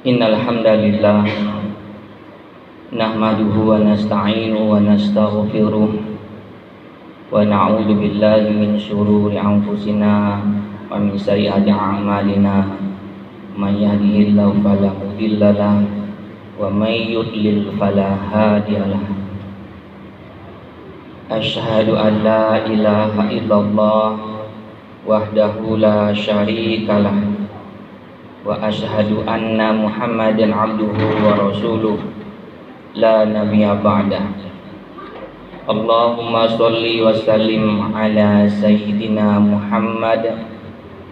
Innal hamdalillah nahmaduhu wa nasta'inuhu wa nastaghfiruh wa na'udzu billahi min syururi anfusina wa min sayyiati a'malina may yahdihillahu fala mudilla lahu wa may yudlil fala hadiya lahu. Asyhadu an la ilaha illallah wahdahu la syarika lahu wa asyhadu anna Muhammadan abduhu wa rasuluh la nabiyya ba'dah. Allahumma sholli wa sallim ala sayyidina Muhammad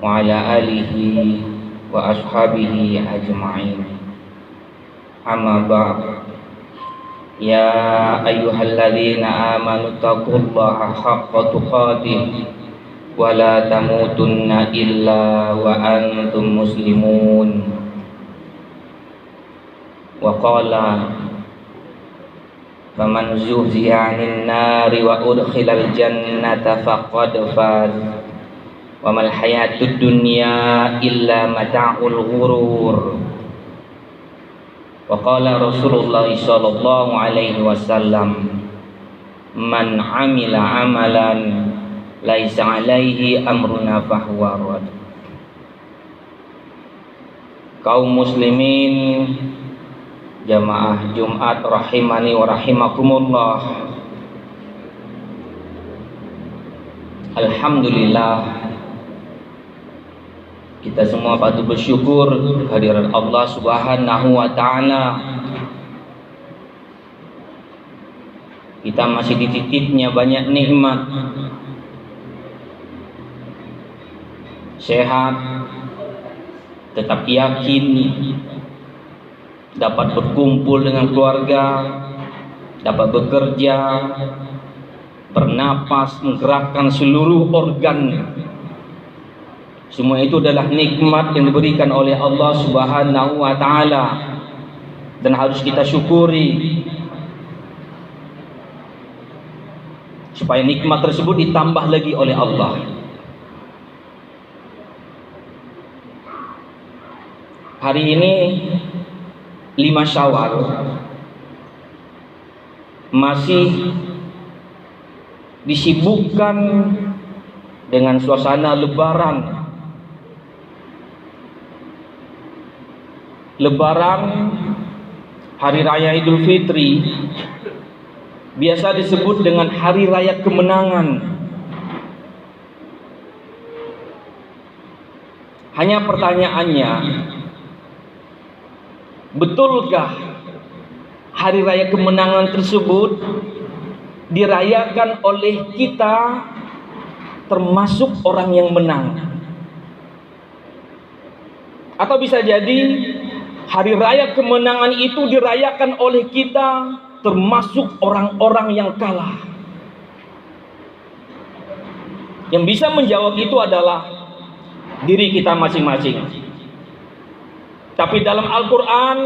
wa ala alihi wa ashabihi ajma'in. Amma ba'd. Ya ayyuhalladzina amanu taqullaha haqqa tuqatih wa la tamutunna illa wa antum muslimun. Wa qala faman zuhziha 'anil nari wa udkhilal jannata faqad faz wa mal hayatud dunya illa mata'ul ghurur. Wa qala Rasulullah sallallahu alaihi wasallam man 'amila 'amalan laisa alaihi amruna fahuwa rad. Kaum muslimin jamaah Jumat rahimani wa rahimakumullah. Alhamdulillah, kita semua patut bersyukur kehadiran Allah Subhanahu wa taala. Kita masih dititipnya banyak nikmat. Sehat, tetap yakin, dapat berkumpul dengan keluarga, dapat bekerja, bernapas, menggerakkan seluruh organ. Semua itu adalah nikmat yang diberikan oleh Allah Subhanahu wa taala dan harus kita syukuri supaya nikmat tersebut ditambah lagi oleh Allah. Hari ini 5 Syawal, masih disibukkan dengan suasana lebaran. Lebaran, hari raya Idul Fitri, biasa disebut dengan hari raya kemenangan. Hanya pertanyaannya, betulkah hari raya kemenangan tersebut dirayakan oleh kita termasuk orang yang menang? Atau bisa jadi hari raya kemenangan itu dirayakan oleh kita termasuk orang-orang yang kalah? Yang bisa menjawab itu adalah diri kita masing-masing. Tapi dalam Al-Quran,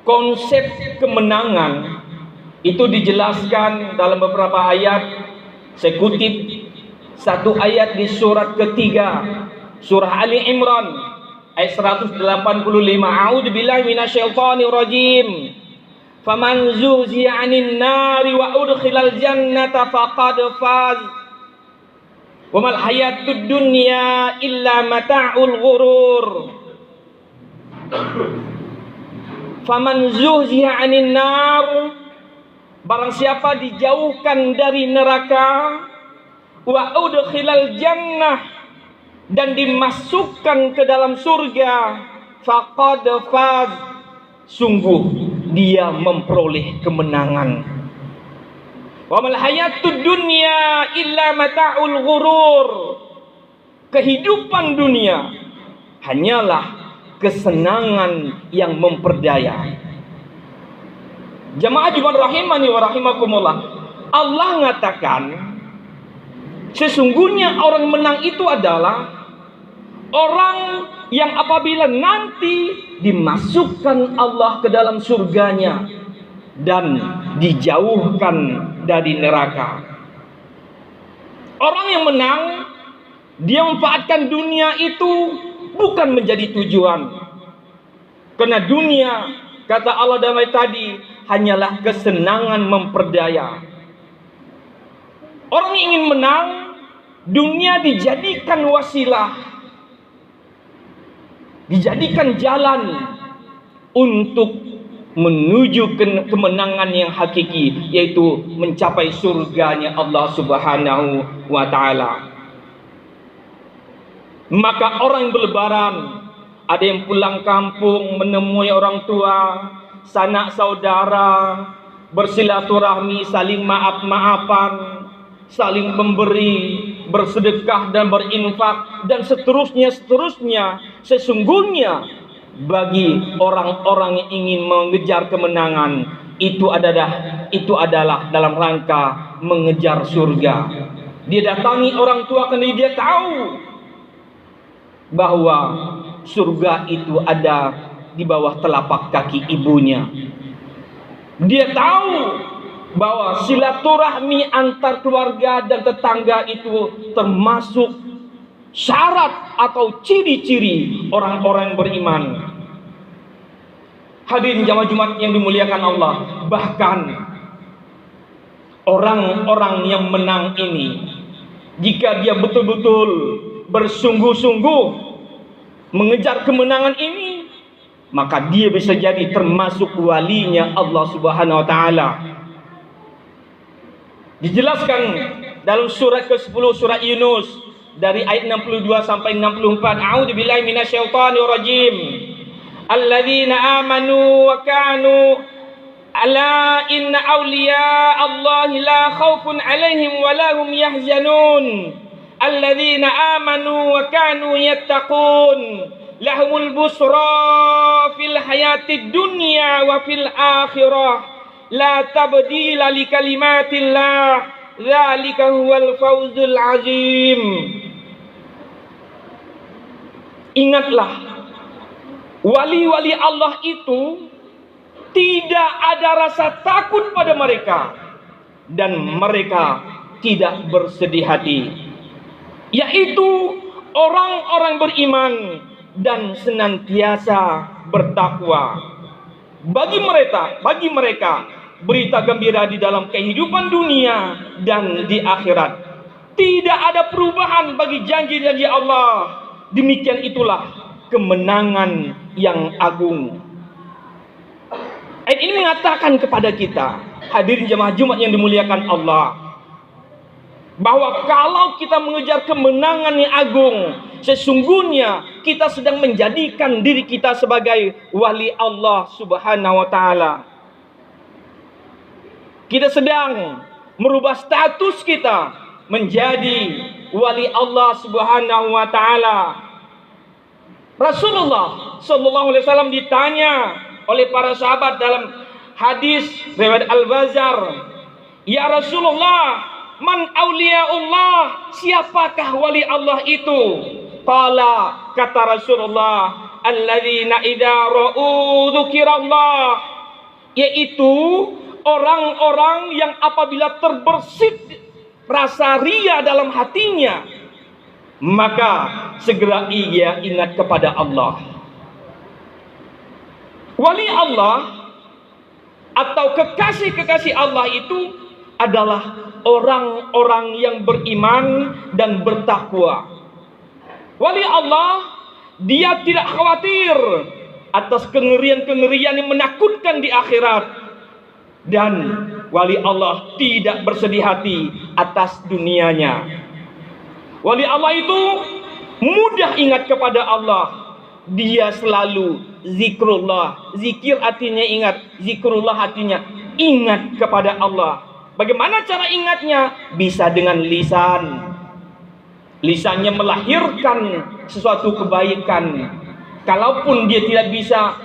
konsep kemenangan itu dijelaskan dalam beberapa ayat. Saya kutip satu ayat di surat ketiga, surah Ali Imran ayat 185. A'udzubillahi minasyaitonir rajim. Faman zuhziya 'anil nari wa udkhilal jannata faqad faz. Wa mal hayatud dunya illa mata'ul ghurur. Faman zuhziha 'anil nar, barang siapa dijauhkan dari neraka, wa udkhilal jannah, dan dimasukkan ke dalam surga, faqad faz, sungguh dia memperoleh kemenangan. Wa mal hayatud dunya illa mata'ul ghurur. Kehidupan dunia hanyalah kesenangan yang memperdaya. Jamaah Jumat rahimani wa rahimakumullah. Allah mengatakan sesungguhnya orang menang itu adalah orang yang apabila nanti dimasukkan Allah ke dalam surganya dan dijauhkan dari neraka. Orang yang menang, dia memanfaatkan dunia itu bukan menjadi tujuan, Karena dunia, kata Allah damai tadi, hanyalah kesenangan memperdaya. Orang ingin menang, dunia dijadikan wasilah, dijadikan jalan untuk menuju kemenangan yang hakiki, yaitu mencapai surganya Allah Subhanahu wa ta'ala. Maka orang yang berlebaran, ada yang pulang kampung menemui orang tua, sanak saudara, bersilaturahmi, saling maaf-maafan, saling memberi, bersedekah dan berinfak, dan seterusnya. Sesungguhnya bagi orang-orang yang ingin mengejar kemenangan, itu adalah dalam rangka mengejar surga. Dia datangi orang tua karena dia tahu bahwa surga itu ada di bawah telapak kaki ibunya. Dia tahu bahwa silaturahmi antar keluarga dan tetangga itu termasuk syarat atau ciri-ciri orang-orang yang beriman. Hadirin jamaah Jumat yang dimuliakan Allah, bahkan orang-orang yang menang ini, jika dia betul-betul bersungguh-sungguh mengejar kemenangan ini, maka dia bisa jadi termasuk walinya Allah Subhanahu wa ta'ala. Dijelaskan dalam surat ke-10 surat Yunus dari ayat 62 sampai 64. A'udzubillahi minasyaitonir rajim. Alladzina amanu wa kanu ala inna awliya Allahi la khaufun alaihim wa la hum yahzanun. Alladzina amanu wa kanu yattaqun. Lahumul busra fil hayatid dunya wa fil akhirah. La tabdila li kalimatillah, dzalika huwal fawzul azim. Ingatlah, wali-wali Allah itu tidak ada rasa takut pada mereka, dan mereka tidak bersedih hati, yaitu orang-orang beriman dan senantiasa bertakwa. Bagi mereka berita gembira di dalam kehidupan dunia dan di akhirat. Tidak ada perubahan bagi janji-janji Allah. Demikian itulah kemenangan yang agung. Ayat ini mengatakan kepada kita, hadirin jemaah Jumat yang dimuliakan Allah, bahwa kalau kita mengejar kemenangan yang agung, sesungguhnya kita sedang menjadikan diri kita sebagai wali Allah Subhanahu wa ta'ala. Kita sedang merubah status kita menjadi wali Allah Subhanahu wa ta'ala. Rasulullah sallallahu alaihi wasallam ditanya oleh para sahabat dalam hadis riwayat Al-Bazar, "Ya Rasulullah, man auliyaullah, siapakah wali Allah itu?" Qala, kata Rasulullah, alladzina idza ra'u dzikirallah, yaitu orang-orang yang apabila terbersit rasa ria dalam hatinya, maka segera ia ingat kepada Allah. Wali Allah atau kekasih-kekasih Allah itu adalah orang-orang yang beriman dan bertakwa. Wali Allah, dia tidak khawatir atas kengerian-kengerian yang menakutkan di akhirat. Dan wali Allah tidak bersedih hati atas dunianya. Wali Allah itu mudah ingat kepada Allah. Dia selalu zikrullah. Zikir artinya ingat, zikrullah artinya ingat kepada Allah. Bagaimana cara ingatnya? Bisa dengan lisan. Lisannya melahirkan sesuatu kebaikan. Kalaupun dia tidak bisa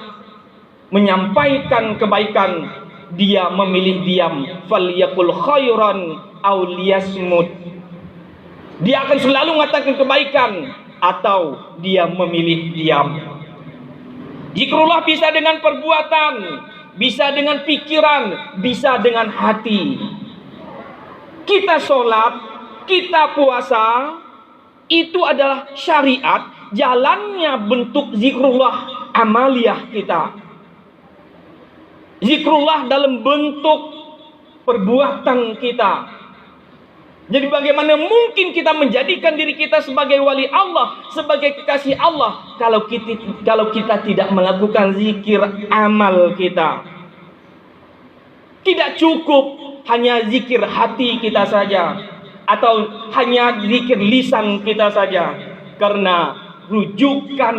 menyampaikan kebaikan, dia memilih diam. Falyakul khairan aw liyasmut. Dia akan selalu mengatakan kebaikan atau dia memilih diam. Zikrullah bisa dengan perbuatan, bisa dengan pikiran, bisa dengan hati. Kita sholat, kita puasa, itu adalah syariat. Jalannya bentuk zikrullah amaliyah kita. Zikrullah dalam bentuk perbuatan kita. Jadi bagaimana mungkin kita menjadikan diri kita sebagai wali Allah, sebagai kekasih Allah, kalau kita tidak melakukan zikir amal kita. Tidak cukup hanya zikir hati kita saja, atau hanya zikir lisan kita saja. Karena rujukan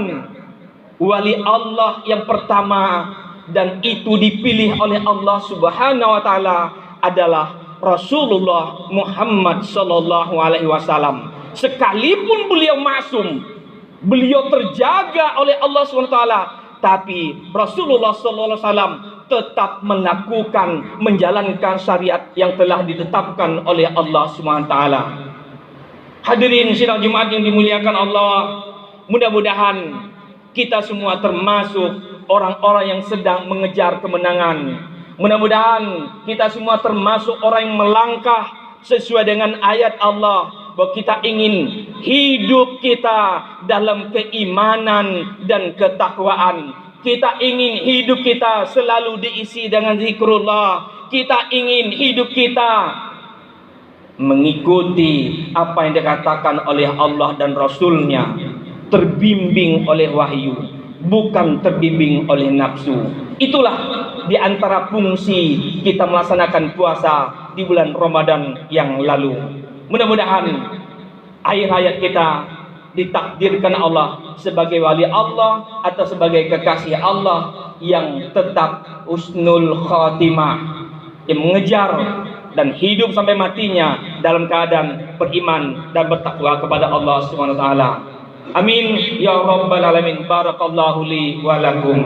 wali Allah yang pertama, dan itu dipilih oleh Allah Subhanahu wa taala, adalah Rasulullah Muhammad sallallahu alaihi wasallam. Sekalipun beliau maksum, beliau terjaga oleh Allah SWT, tapi Rasulullah sallallahu alaihi wasallam tetap menjalankan syariat yang telah ditetapkan oleh Allah SWT. Hadirin sidang Jumat yang dimuliakan Allah, mudah-mudahan kita semua termasuk orang-orang yang sedang mengejar kemenangan. Mudah-mudahan kita semua termasuk orang yang melangkah sesuai dengan ayat Allah, bahwa kita ingin hidup kita dalam keimanan dan ketakwaan. Kita ingin hidup kita selalu diisi dengan zikrullah. Kita ingin hidup kita mengikuti apa yang dikatakan oleh Allah dan Rasulnya, terbimbing oleh wahyu, bukan terbimbing oleh nafsu. Itulah di antara fungsi kita melaksanakan puasa di bulan Ramadan yang lalu. Mudah-mudahan akhir hayat kita ditakdirkan Allah sebagai wali Allah atau sebagai kekasih Allah yang tetap husnul khatimah, yang mengejar dan hidup sampai matinya dalam keadaan beriman dan bertakwa kepada Allah Subhanahu wa taala. Amin ya rabbal alamin. Barakallahu li wa lakum.